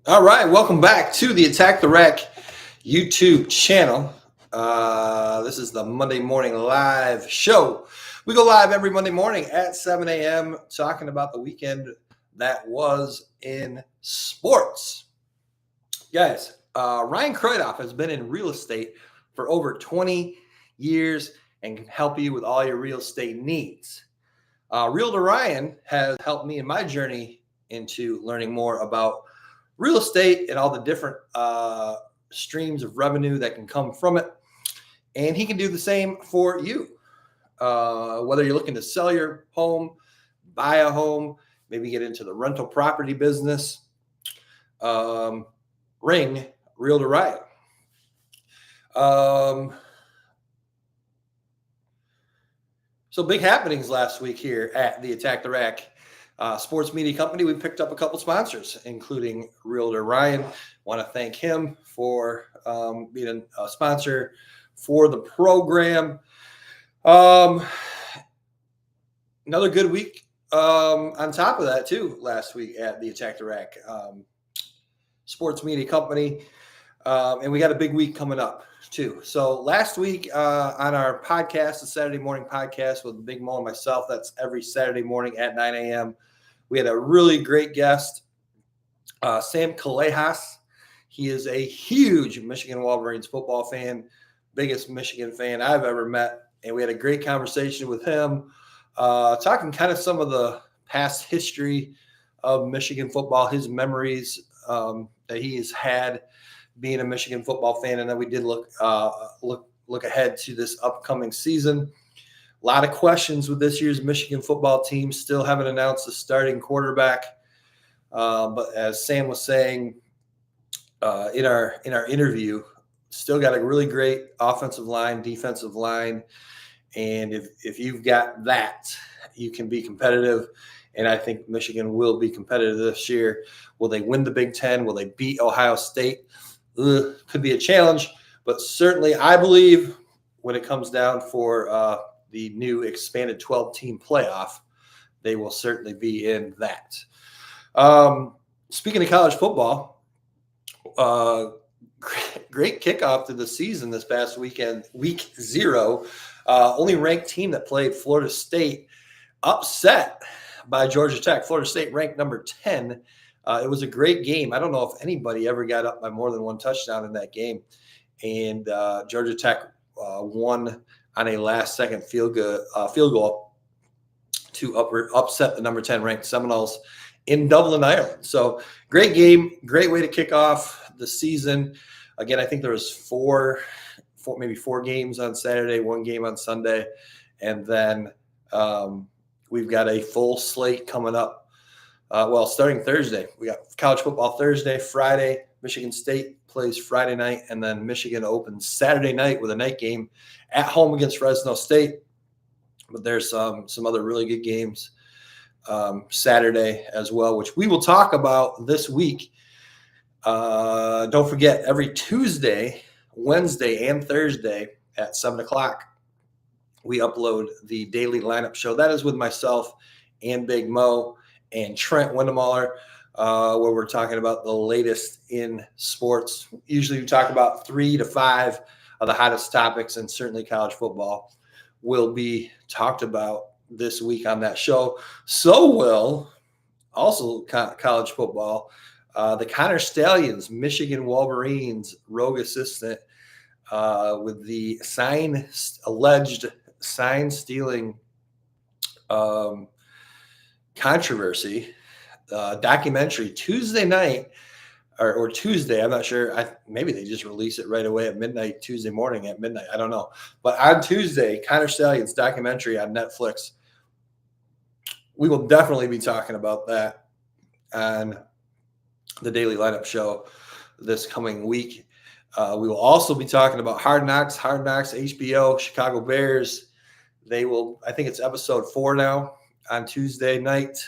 All right, welcome back to the Attack the Rack YouTube channel. This is the Monday Morning Live show. We go live every Monday morning at 7 a.m. talking about the weekend that was in sports. Guys, Ryan Kruitoff has been in real estate for over 20 years and can help you with all your real estate needs. Realtor Ryan has helped me in my journey into learning more about real estate and all the different streams of revenue that can come from it. And he can do the same for you. Whether you're looking to sell your home, buy a home, maybe get into the rental property business, ring Realtor Ryan. So big happenings last week here at the Attack the Rack sports media company. We picked up a couple sponsors, including Realtor Ryan. Want to thank him for being a sponsor for the program. Another good week on top of that too last week at the Attack the Rack sports media company. And we got a big week coming up too. So last week on our podcast, the Saturday morning podcast with Big Mo and myself, that's every Saturday morning at 9 a.m. We had a really great guest, Sam Callejas. He is a huge Michigan Wolverines football fan, biggest Michigan fan I've ever met. And we had a great conversation with him, talking kind of some of the past history of Michigan football, his memories that he has had being a Michigan football fan. And then we did look ahead to this upcoming season. A lot of questions with this year's Michigan football team. Still haven't announced the starting quarterback. But as Sam was saying in our interview, still got a really great offensive line, defensive line. And if you've got that, you can be competitive. And I think Michigan will be competitive this year. Will they win the Big Ten? Will they beat Ohio State? Could be a challenge. But certainly I believe when it comes down for the new expanded 12-team playoff, they will certainly be in that. Speaking of college football, great kickoff to the season this past weekend, week 0. Only ranked team that played, Florida State, upset by Georgia Tech. Florida State ranked number 10. It was a great game. I don't know if anybody ever got up by more than one touchdown in that game. And Georgia Tech won on a last-second field goal to upset the number 10 ranked Seminoles in Dublin, Ireland. So great game, great way to kick off the season. Again, I think there was maybe four games on Saturday, one game on Sunday, and then we've got a full slate coming up. Starting Thursday, we got college football Thursday, Friday. Michigan State plays Friday night, and then Michigan opens Saturday night with a night game at home against Fresno State. But there's some other really good games Saturday as well, which we will talk about this week. Don't forget, every Tuesday, Wednesday, and Thursday at 7 o'clock, we upload the daily lineup show. That is with myself and Big Mo and Trent Windemaller, where we're talking about the latest in sports. Usually we talk about 3 to 5 of the hottest topics, and certainly college football will be talked about this week on that show. So will also college football. The Connor Stallions, Michigan Wolverines rogue assistant with the alleged sign stealing controversy, documentary Tuesday night or Tuesday. I'm not sure. Maybe they just release it right away at midnight, Tuesday morning at midnight. I don't know. But on Tuesday, Connor Stallions documentary on Netflix. We will definitely be talking about that on the Daily Lineup show this coming week. We will also be talking about Hard Knocks, HBO, Chicago Bears. I think it's episode 4 now on Tuesday night.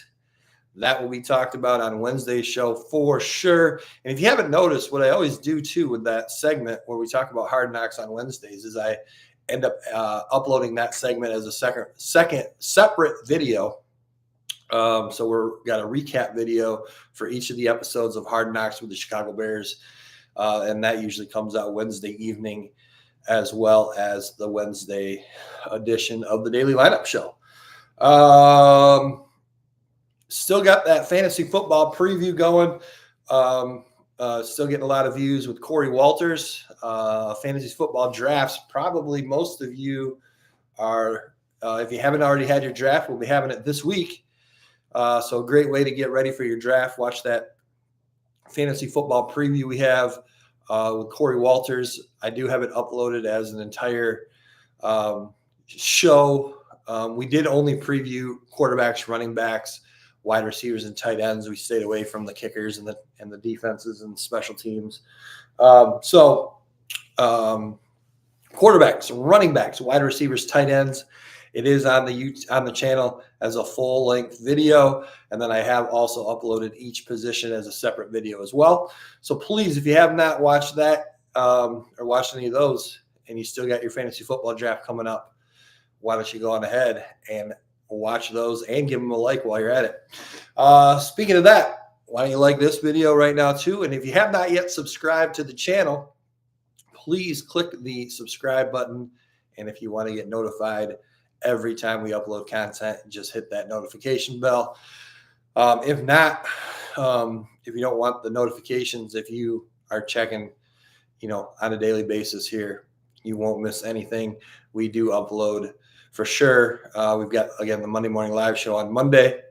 That will be talked about on Wednesday's show for sure. And if you haven't noticed, what I always do too with that segment where we talk about Hard Knocks on Wednesdays is I end up uploading that segment as a second separate video So we're got a recap video for each of the episodes of Hard Knocks with the Chicago Bears. And that usually comes out Wednesday evening, as well as the Wednesday edition of the Daily Lineup Show. Still got that fantasy football preview going. Still getting a lot of views with Corey Walters. Fantasy football drafts. Probably most of you are, if you haven't already had your draft, we'll be having it this week. So a great way to get ready for your draft. Watch that fantasy football preview we have with Corey Walters. I do have it uploaded as an entire show. We did only preview quarterbacks, running backs, wide receivers, and tight ends. We stayed away from the kickers and the defenses and special teams. Quarterbacks, running backs, wide receivers, tight ends. It is on the channel as a full-length video, and then I have also uploaded each position as a separate video as well. So please, if you have not watched that or watched any of those, and you still got your fantasy football draft coming up, why don't you go on ahead and watch those and give them a like while you're at it. Speaking of that, why don't you like this video right now too? And if you have not yet subscribed to the channel, please click the subscribe button. And if you want to get notified every time we upload content, just hit that notification bell. If not, if you don't want the notifications, if you are checking, on a daily basis here, you won't miss anything. We do upload for sure. We've got, again, the Monday Morning Live Show on Monday,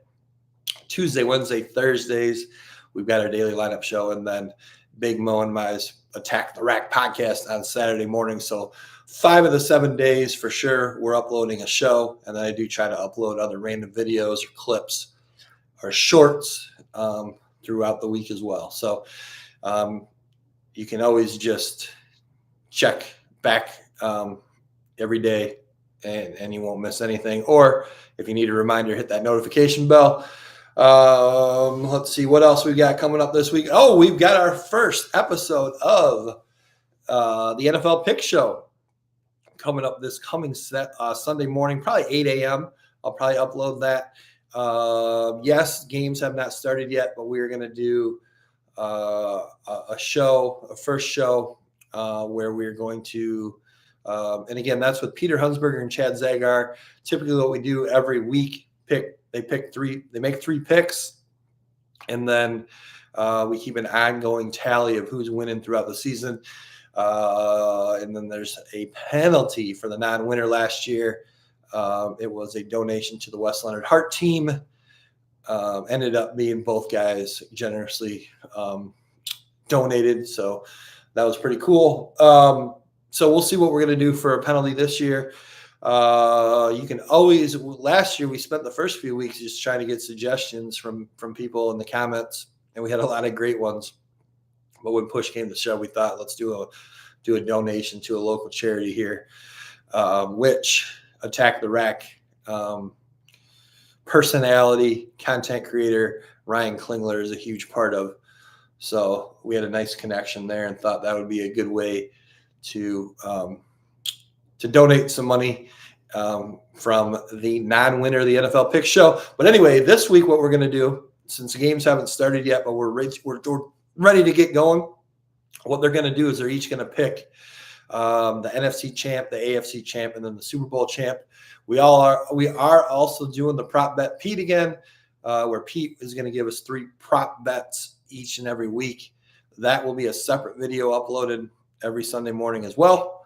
Tuesday, Wednesday, Thursdays. We've got our Daily Lineup Show, and then Big Mo and My's Attack the Rack podcast on Saturday morning. So 5 of the 7 days for sure we're uploading a show, and then I do try to upload other random videos or clips or shorts throughout the week as well. So you can always just check back every day and you won't miss anything. Or if you need a reminder, hit that notification bell. Let's see what else we got coming up this week. Oh, we've got our first episode of the NFL Pick Show coming up this coming Sunday morning, probably 8 a.m. I'll probably upload that. Yes, games have not started yet, but we're going to do a first show where we're going to and again, that's with Peter Hunsberger and Chad Zagar. Typically what we do every week, they make 3 picks, and then we keep an ongoing tally of who's winning throughout the season. And then there's a penalty for the non-winner last year. It was a donation to the West Leonard Heart team. Ended up being both guys generously donated. So that was pretty cool. So we'll see what we're going to do for a penalty this year. You can always, last year we spent the first few weeks just trying to get suggestions from people in the comments, and we had a lot of great ones. But when push came to shove, we thought, let's do a donation to a local charity here, which Attack the Rack personality, content creator Ryan Klingler is a huge part of. So we had a nice connection there and thought that would be a good way to donate some money from the non-winner of the NFL Pick Show. But anyway, this week what we're going to do, since the games haven't started yet, but we're ready to get going, what they're going to do is they're each going to pick the NFC champ, the AFC champ, and then the Super Bowl champ. We are also doing the prop bet Pete again, where Pete is going to give us 3 prop bets each and every week. That will be a separate video uploaded every Sunday morning as well.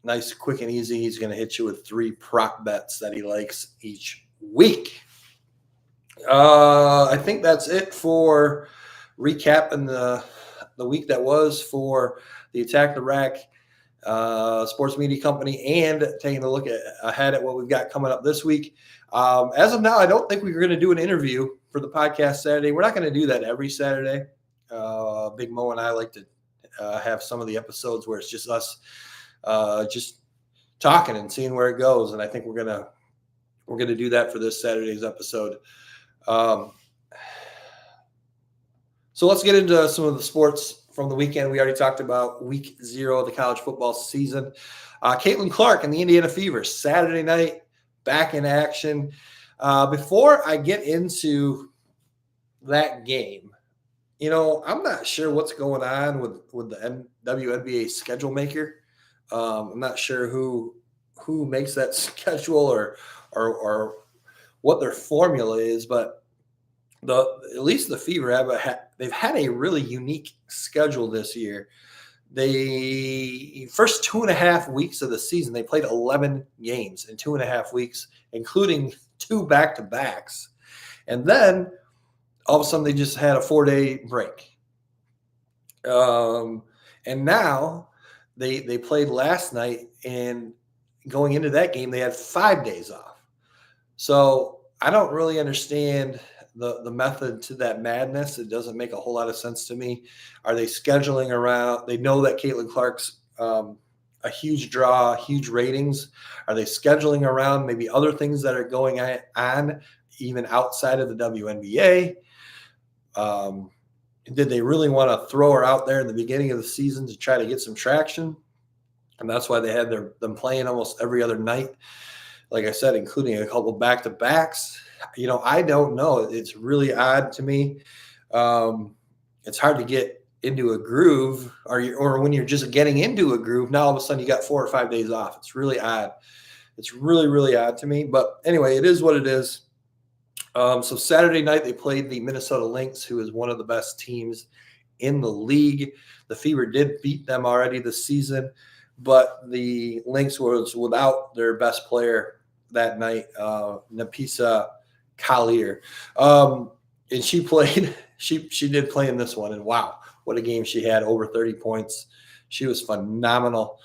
Nice, quick, and easy. He's going to hit you with 3 prop bets that he likes each week. I think that's it for recapping the week that was for the Attack the Rack Sports Media Company and taking a look ahead at what we've got coming up this week. As of now, I don't think we're going to do an interview for the podcast Saturday. We're not going to do that every Saturday. Big Mo and I like to have some of the episodes where it's just us just talking and seeing where it goes. And I think we're gonna do that for this Saturday's episode. So let's get into some of the sports from the weekend. We already talked about week 0 of the college football season. Caitlin Clark and the Indiana Fever, Saturday night, back in action. Before I get into that game, I'm not sure what's going on with the WNBA schedule maker. I'm not sure who makes that schedule or what their formula is, but at least the Fever they've had a really unique schedule this year. They first 2.5 weeks of the season, they played 11 games in 2.5 weeks, including 2 back-to-backs. And then all of a sudden they just had a 4-day break. And now they played last night, and going into that game, they had 5 days off. So I don't really understand the method to that madness. It doesn't make a whole lot of sense to me. Are they scheduling around? They know that Caitlin Clark's a huge draw, huge ratings. Are they scheduling around maybe other things that are going on even outside of the WNBA? Did they really want to throw her out there in the beginning of the season to try to get some traction? And that's why they had them playing almost every other night, like I said, including a couple back-to-backs. I don't know. It's really odd to me. It's hard to get into a groove, or when you're just getting into a groove, now all of a sudden you got 4 or 5 days off. It's really odd. It's really, really odd to me. But anyway, it is what it is. So Saturday night they played the Minnesota Lynx, who is one of the best teams in the league. The Fever did beat them already this season, but the Lynx was without their best player that night, Napisa Collier. And she played, she did play in this one, and wow, what a game she had, over 30 points. She was phenomenal.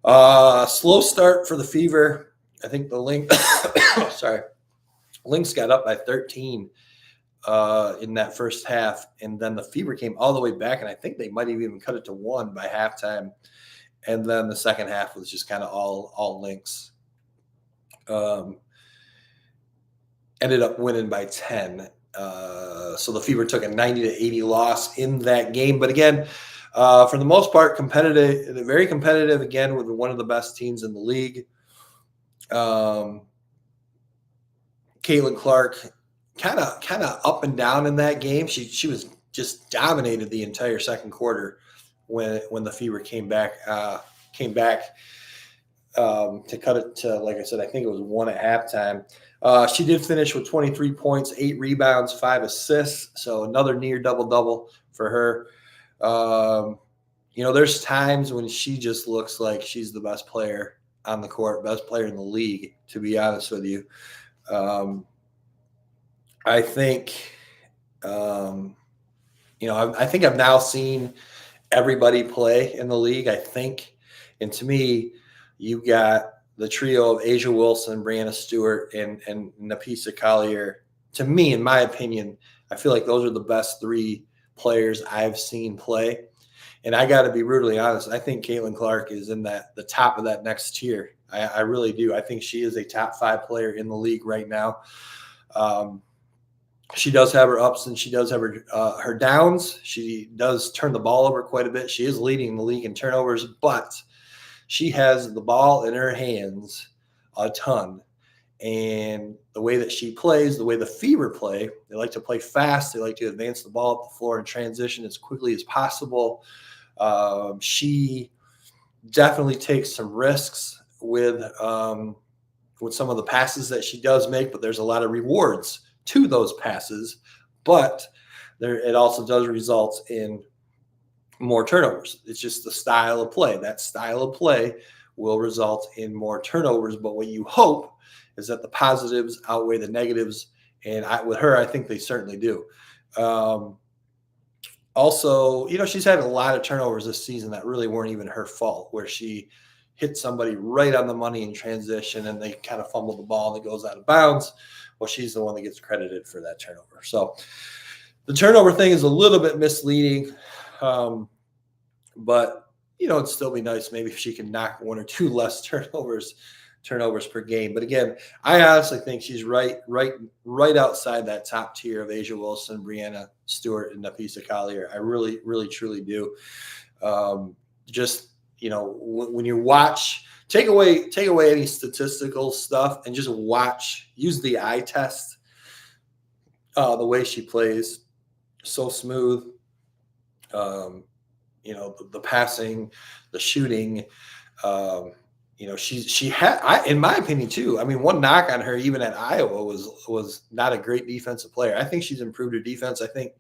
Slow start for the Fever. I think the Lynx, Lynx got up by 13 in that first half, and then the Fever came all the way back, and I think they might have even cut it to 1 by halftime. And then the second half was just kind of all Lynx. Ended up winning by 10. So the Fever took a 90-80 loss in that game. But again, for the most part, competitive, very competitive, again, with one of the best teams in the league. Caitlin Clark kind of up and down in that game. She was just dominated the entire second quarter when the Fever came back to cut it to, like I said, I think it was 1 at halftime. She did finish with 23 points, 8 rebounds, 5 assists. So another near double-double for her. There's times when she just looks like she's the best player on the court, best player in the league, to be honest with you. I think, I think I've now seen everybody play in the league, I think. And to me, you got the trio of Asia Wilson, Brianna Stewart, and Napisa Collier. To me, in my opinion, I feel like those are the best 3 players I've seen play. And I got to be brutally honest, I think Caitlin Clark is in the top of that next tier. I really do. I think she is a top 5 player in the league right now. She does have her ups and she does have her downs. She does turn the ball over quite a bit. She is leading the league in turnovers, but she has the ball in her hands a ton. And the way that she plays, the way the Fever play, they like to play fast. They like to advance the ball up the floor and transition as quickly as possible. She definitely takes some risks with some of the passes that she does make, but there's a lot of rewards to those passes. But it also does result in more turnovers. It's just the style of play. That style of play will result in more turnovers. But what you hope is that the positives outweigh the negatives. And with her, I think they certainly do. Also, she's had a lot of turnovers this season that really weren't even her fault, where she hit somebody right on the money in transition and they kind of fumble the ball and it goes out of bounds. Well, she's the one that gets credited for that turnover. So the turnover thing is a little bit misleading. But, it'd still be nice maybe if she can knock 1 or 2 less turnovers per game. But again, I honestly think she's right outside that top tier of Asia Wilson, Brianna Stewart, and Napisa Collier. I really, really, truly do. when you watch, take away any statistical stuff and just watch, use the eye test. The way she plays, so smooth. The passing, the shooting. She had, in my opinion, too. I mean, one knock on her, even at Iowa, was not a great defensive player. I think she's improved her defense. I think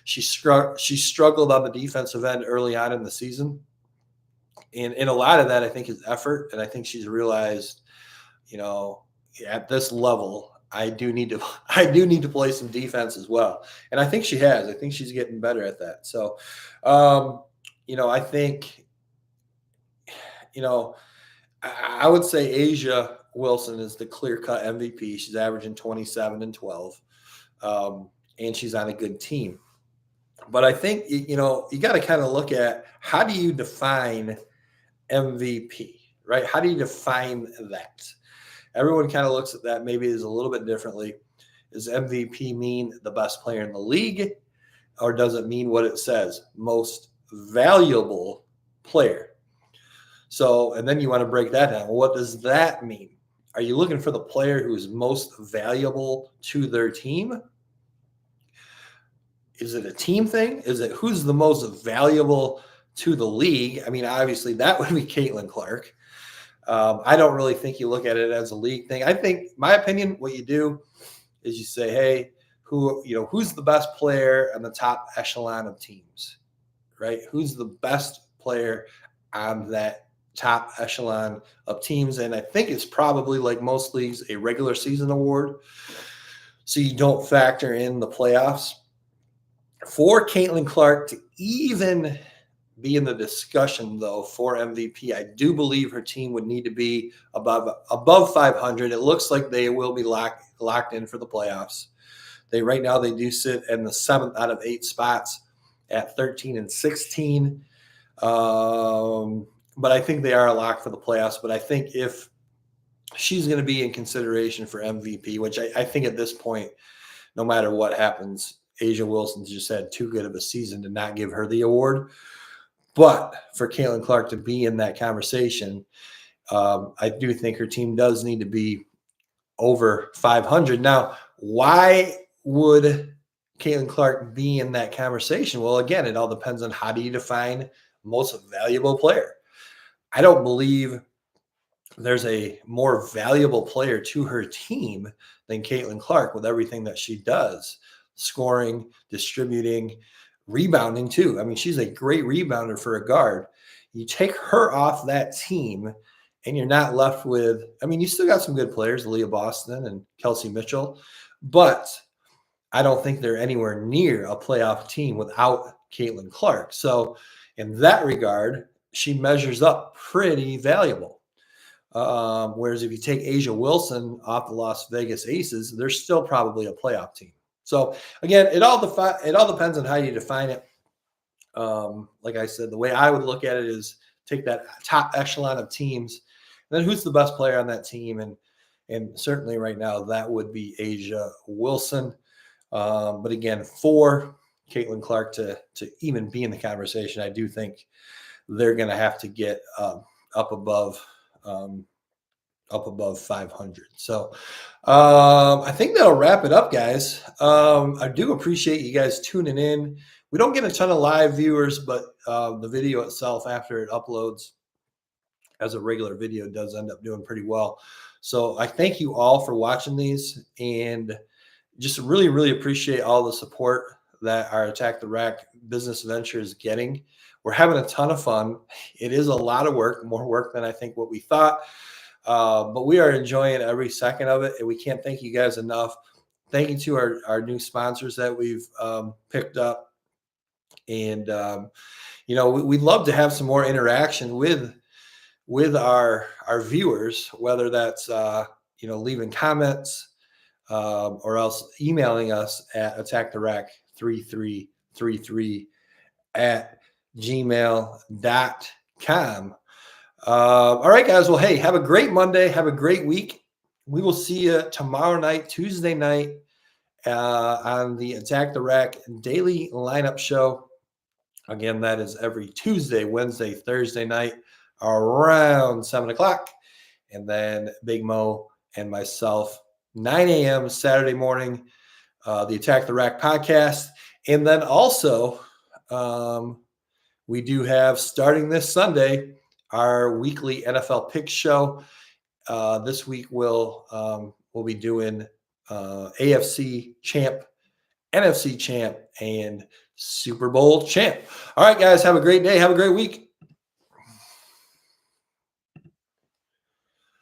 she struggled on the defensive end early on in the season, and a lot of that I think is effort. And I think she's realized, at this level, I do need to play some defense as well. And I think she has. I think she's getting better at that. So, I think, I would say Asia Wilson is the clear-cut MVP. She's averaging 27 and 12, and she's on a good team. But I think, you got to kind of look at, how do you define MVP, right? How do you define that? Everyone kind of looks at that maybe is a little bit differently. Does MVP mean the best player in the league, or does it mean what it says, most valuable player? So, and then you want to break that down. Well, what does that mean? Are you looking for the player who is most valuable to their team? Is it a team thing? Is it who's the most valuable to the league? I mean, obviously that would be Caitlin Clark. I don't really think you look at it as a league thing. I think, my opinion, what you do is you say, hey, who's the best player on the top echelon of teams, right? Who's the best player on that top echelon of teams? And I think it's probably, like most leagues, a regular season award. So you don't factor in the playoffs. For Caitlin Clark to even be in the discussion, though, for MVP, I do believe her team would need to be above 500. It looks like they will be locked in for the playoffs. Right now they do sit in the 7th out of 8 spots at 13 and 16. But I think they are a lock for the playoffs. But I think if she's going to be in consideration for MVP, which I think at this point, no matter what happens, Asia Wilson's just had too good of a season to not give her the award. But for Caitlin Clark to be in that conversation, I do think her team does need to be over 500. Now, why would Caitlin Clark be in that conversation? Well, again, it all depends on how do you define most valuable player. I don't believe there's a more valuable player to her team than Caitlin Clark with everything that she does, scoring, distributing, rebounding too. I mean, she's a great rebounder for a guard. You take her off that team and you're not left with, I mean, you still got some good players, Leah Boston and Kelsey Mitchell, but I don't think they're anywhere near a playoff team without Caitlin Clark. So in that regard, she measures up pretty valuable. Whereas if you take Asia Wilson off the Las Vegas Aces, they're still probably a playoff team. So again, it all depends on how you define it. Like I said, the way I would look at it is take that top echelon of teams, and then who's the best player on that team, and certainly right now that would be Asia Wilson. But again, for Caitlin Clark to even be in the conversation, I do think they're going to have to get up above 500. So I think that'll wrap it up, guys. I do appreciate you guys tuning in. We don't get a ton of live viewers, but the video itself, after it uploads as a regular video, does end up doing pretty well. So I thank you all for watching these, and just really, really appreciate all the support that our Attack the Rack business venture is getting. We're having a ton of fun. It is a lot of work, more work than I think what we thought. But we are enjoying every second of it, and we can't thank you guys enough. Thank you to our new sponsors that we've picked up. And, we'd love to have some more interaction with our viewers, whether that's, leaving comments or else emailing us at attacktherack33@gmail.com. All right, guys. Well, hey, have a great Monday. Have a great week. We will see you tomorrow night, Tuesday night, on the Attack the Rack daily lineup show. Again, that is every Tuesday, Wednesday, Thursday night around 7 o'clock. And then Big Mo and myself, 9 a.m. Saturday morning, the Attack the Rack podcast. And then also, we do have, starting this Sunday, our weekly NFL Picks show. This week we'll be doing AFC champ, NFC champ, and Super Bowl champ. All right, guys, have a great day. Have a great week.